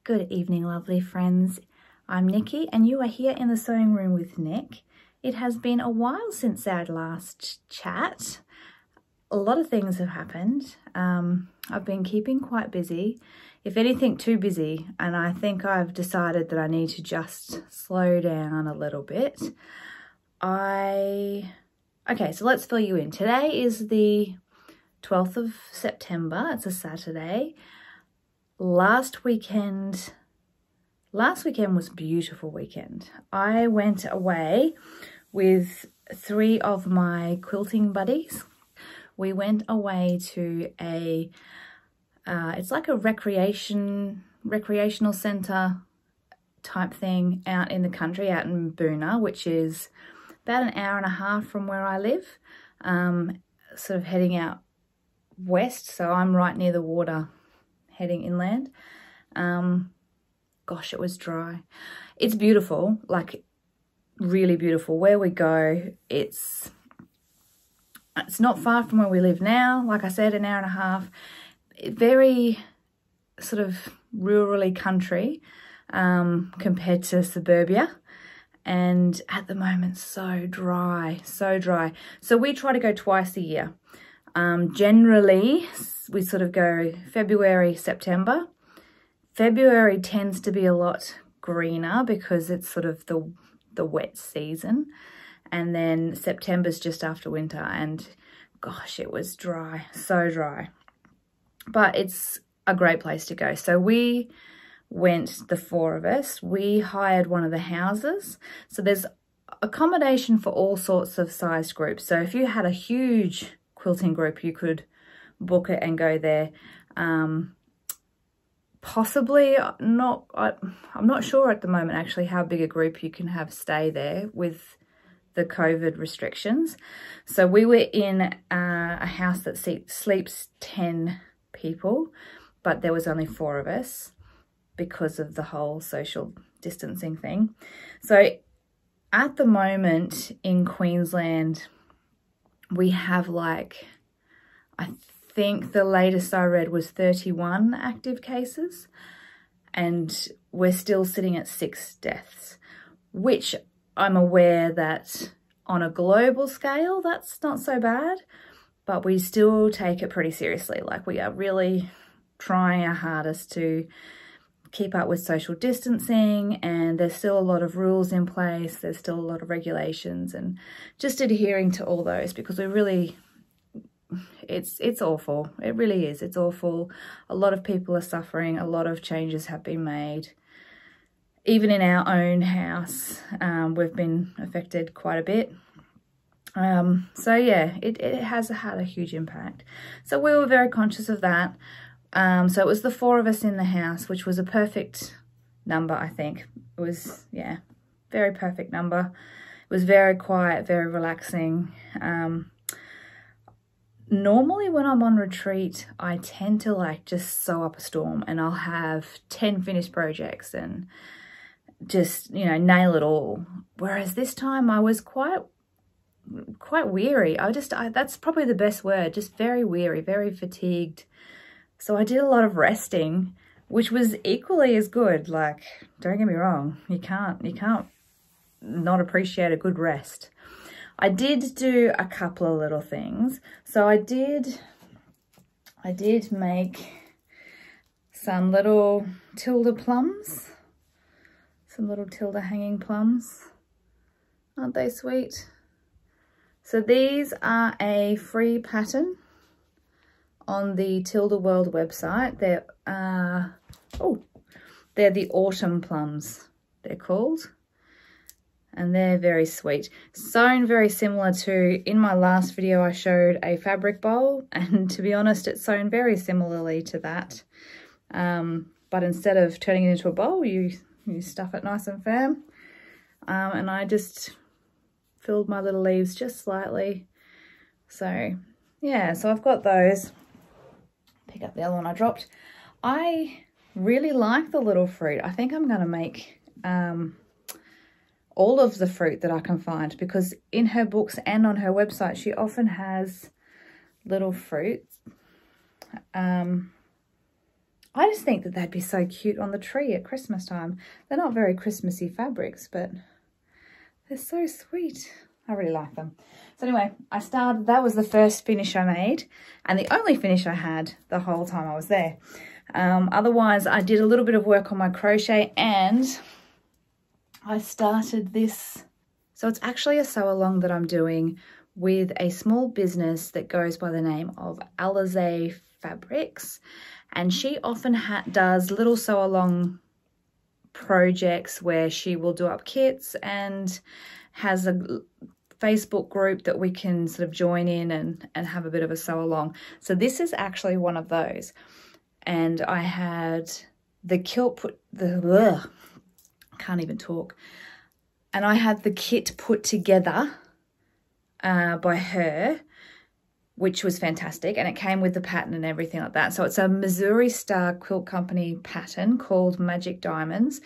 Good evening, lovely friends. I'm Nikki and you are here in the sewing room with Nick. It has been a while since our last chat. A lot of things have happened. I've been keeping quite busy, if anything too busy, and I think I've decided that I need to just slow down a little bit. Okay, so let's fill you in. Today is the 12th of September, it's a Saturday. Last weekend was a beautiful weekend. I went away with 3 of my quilting buddies. We went away to it's like a recreational centre type thing out in the country, out in Boona, which is about an hour and a half from where I live, sort of heading out west. So I'm right near the water, heading inland. Gosh, it was dry. It's beautiful, like really beautiful. Where we go, it's not far from where we live now. Like I said, an hour and a half. Very sort of rurally country compared to suburbia. And at the moment, so dry, so dry. So we try to go twice a year. Generally, we sort of go February, September. February tends to be a lot greener because it's sort of the wet season. And then September's just after winter, and gosh, it was dry, so dry. But it's a great place to go. So we went, the 4 of us, we hired one of the houses. So there's accommodation for all sorts of sized groups. So if you had a huge quilting group, you could book it and go there. Possibly not, I'm not sure at the moment actually how big a group you can have stay there with the COVID restrictions. So we were in a house that sleeps 10 people, but there was only 4 of us because of the whole social distancing thing. So at the moment in Queensland, we have like, I think the latest I read was 31 active cases, and we're still sitting at 6 deaths, which I'm aware that on a global scale, that's not so bad, but we still take it pretty seriously. Like, we are really trying our hardest to keep up with social distancing, and there's still a lot of rules in place. There's still a lot of regulations, and just adhering to all those, because we really, it's awful. It really is. It's awful. A lot of people are suffering. A lot of changes have been made. Even in our own house, we've been affected quite a bit. So yeah, it has had a huge impact. So we were very conscious of that. So it was the 4 of us in the house, which was a perfect number, I think. It was, yeah, very perfect number. It was very quiet, very relaxing. Normally when I'm on retreat, I tend to like just sew up a storm, and I'll have 10 finished projects and just, you know, nail it all. Whereas this time I was quite weary. That's probably the best word, just very weary, very fatigued. So I did a lot of resting, which was equally as good. Like, don't get me wrong, you can't not appreciate a good rest. I did do a couple of little things. So I did make some little Tilda plums, some little Tilda hanging plums. Aren't they sweet? So these are a free pattern on the Tilda World website. They're the autumn plums, they're called. And they're very sweet. Sewn very similar to, in my last video I showed a fabric bowl, and to be honest, it's sewn very similarly to that. But instead of turning it into a bowl, you stuff it nice and firm. And I just filled my little leaves just slightly. So yeah, so I've got those. Pick up the other one I dropped. I really like the little fruit. I think I'm gonna make all of the fruit that I can find, because in her books and on her website she often has little fruits. I just think that they'd be so cute on the tree at Christmas time. They're not very Christmassy fabrics, but they're so sweet. I really like them. So anyway, that was the first finish I made and the only finish I had the whole time I was there. Otherwise, I did a little bit of work on my crochet and I started this. So it's actually a sew along that I'm doing with a small business that goes by the name of Alize Fabrics. And she often does little sew along projects where she will do up kits and has a Facebook group that we can sort of join in and have a bit of a sew along. So this is actually one of those. And I had the quilt can't even talk. And I had the kit put together by her, which was fantastic. And it came with the pattern and everything like that. So it's a Missouri Star Quilt Company pattern called Magic Diamonds,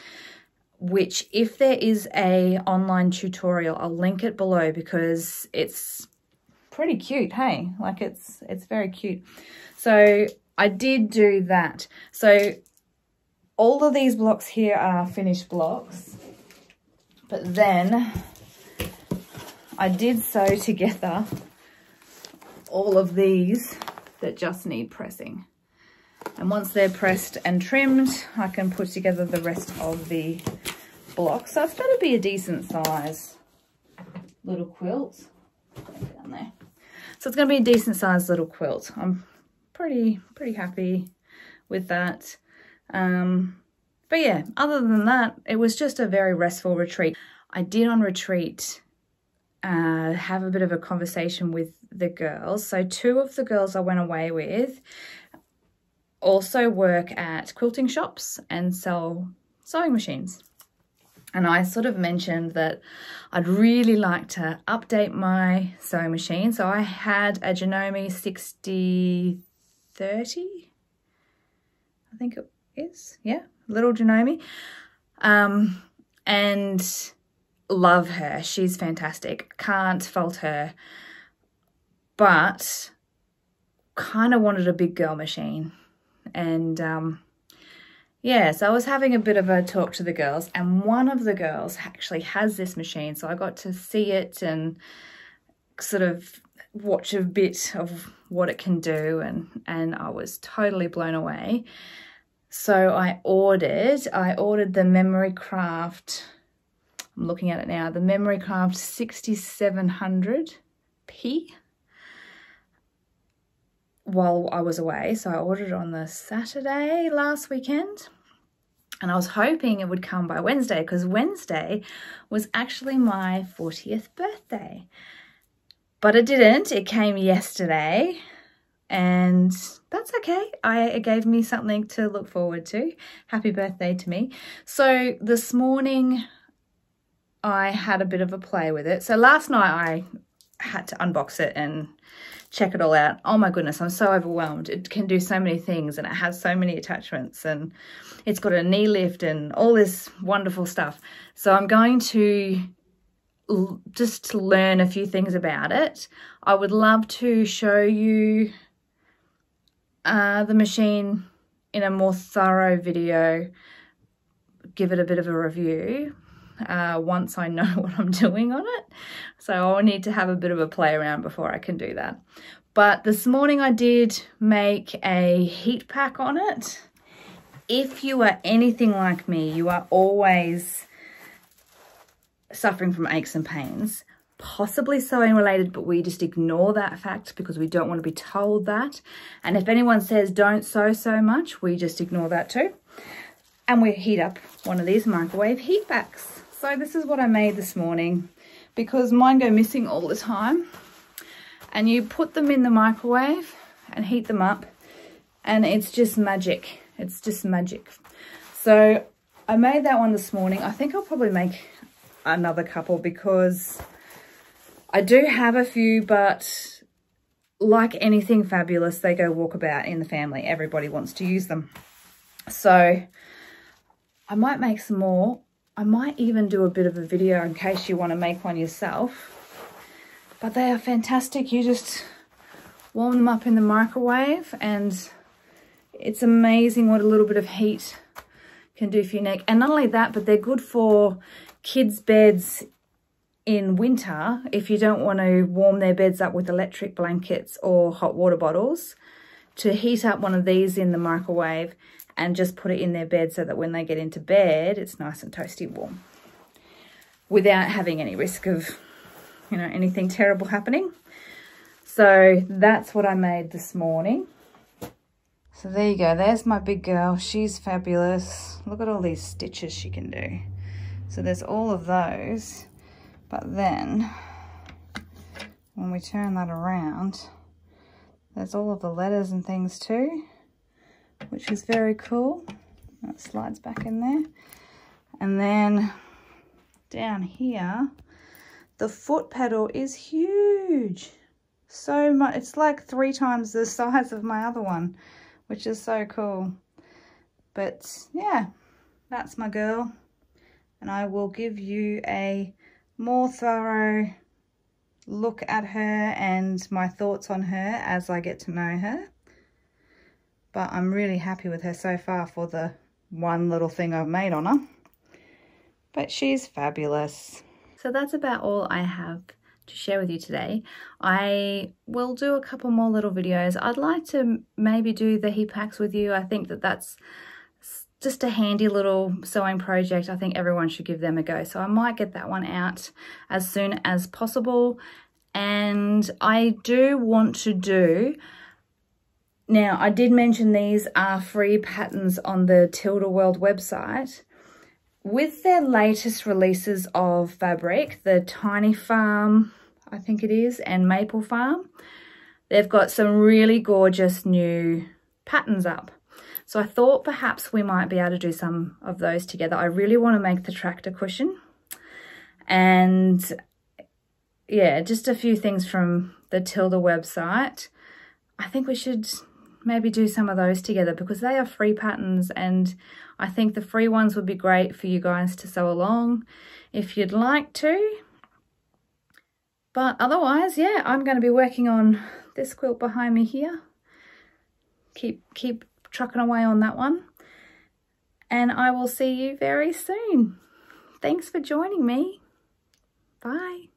which if there is a online tutorial, I'll link it below because it's pretty cute, hey? Like it's very cute. So I did do that. So all of these blocks here are finished blocks, but then I did sew together all of these that just need pressing. And once they're pressed and trimmed, I can put together the rest of the blocks. So it's going to be a decent size little quilt. Down there. So it's going to be a decent size little quilt. I'm pretty happy with that. But yeah, other than that, it was just a very restful retreat. I did on retreat have a bit of a conversation with the girls. So two of the girls I went away with also work at quilting shops and sell sewing machines. And I sort of mentioned that I'd really like to update my sewing machine. So I had a Janome 6030, I think it is, yeah, little Janome. And love her, she's fantastic, can't fault her, but kind of wanted a big girl machine. And yeah, so I was having a bit of a talk to the girls, and one of the girls actually has this machine, so I got to see it and sort of watch a bit of what it can do, and I was totally blown away. So I ordered the Memory Craft, I'm looking at it now, the Memory Craft 6700P while I was away. So I ordered it on the Saturday last weekend, and I was hoping it would come by Wednesday because Wednesday was actually my 40th birthday. But it didn't, it came yesterday, and that's okay. It gave me something to look forward to. Happy birthday to me. So this morning I had a bit of a play with it. So last night I had to unbox it and check it all out. Oh my goodness, I'm so overwhelmed. It can do so many things and it has so many attachments and it's got a knee lift and all this wonderful stuff. So I'm going to just learn a few things about it. I would love to show you the machine in a more thorough video, give it a bit of a review once I know what I'm doing on it. So I'll need to have a bit of a play around before I can do that. But this morning I did make a heat pack on it. If you are anything like me, you are always suffering from aches and pains, possibly sewing related, but we just ignore that fact because we don't want to be told that. And if anyone says don't sew so much, we just ignore that too. And we heat up one of these microwave heat packs. So this is what I made this morning because mine go missing all the time. And you put them in the microwave and heat them up and it's just magic. It's just magic. So I made that one this morning. I think I'll probably make another couple because I do have a few, but like anything fabulous, they go walkabout in the family. Everybody wants to use them. So I might make some more. I might even do a bit of a video in case you want to make one yourself. But they are fantastic. You just warm them up in the microwave and It's amazing what a little bit of heat can do for your neck. And not only that, but they're good for kids' beds in winter if you don't want to warm their beds up with electric blankets or hot water bottles. To heat up one of these in the microwave and just put it in their bed so that when they get into bed, it's nice and toasty warm without having any risk of, you know, anything terrible happening. So that's what I made this morning. So there you go. There's my big girl. She's fabulous. Look at all these stitches she can do. So there's all of those. But then when we turn that around, there's all of the letters and things too, which is very cool. That slides back in there. And then down here, the foot pedal is huge. So much. It's like 3 times the size of my other one, which is so cool. But yeah, that's my girl. And I will give you a more thorough look at her and my thoughts on her as I get to know her. But I'm really happy with her so far for the one little thing I've made on her. But she's fabulous. So that's about all I have to share with you today. I will do a couple more little videos. I'd like to maybe do the heat packs with you. I think that that's just a handy little sewing project. I think everyone should give them a go. So I might get that one out as soon as possible. And I do want to do, now I did mention these are free patterns on the Tilda World website. With their latest releases of fabric, the Tiny Farm, I think it is, and Maple Farm, they've got some really gorgeous new patterns up. So I thought perhaps we might be able to do some of those together. I really want to make the tractor cushion. And yeah, just a few things from the Tilda website. I think we should maybe do some of those together because they are free patterns, and I think the free ones would be great for you guys to sew along if you'd like to. But otherwise, yeah, I'm going to be working on this quilt behind me here. Keep trucking away on that one. And I will see you very soon. Thanks for joining me. Bye.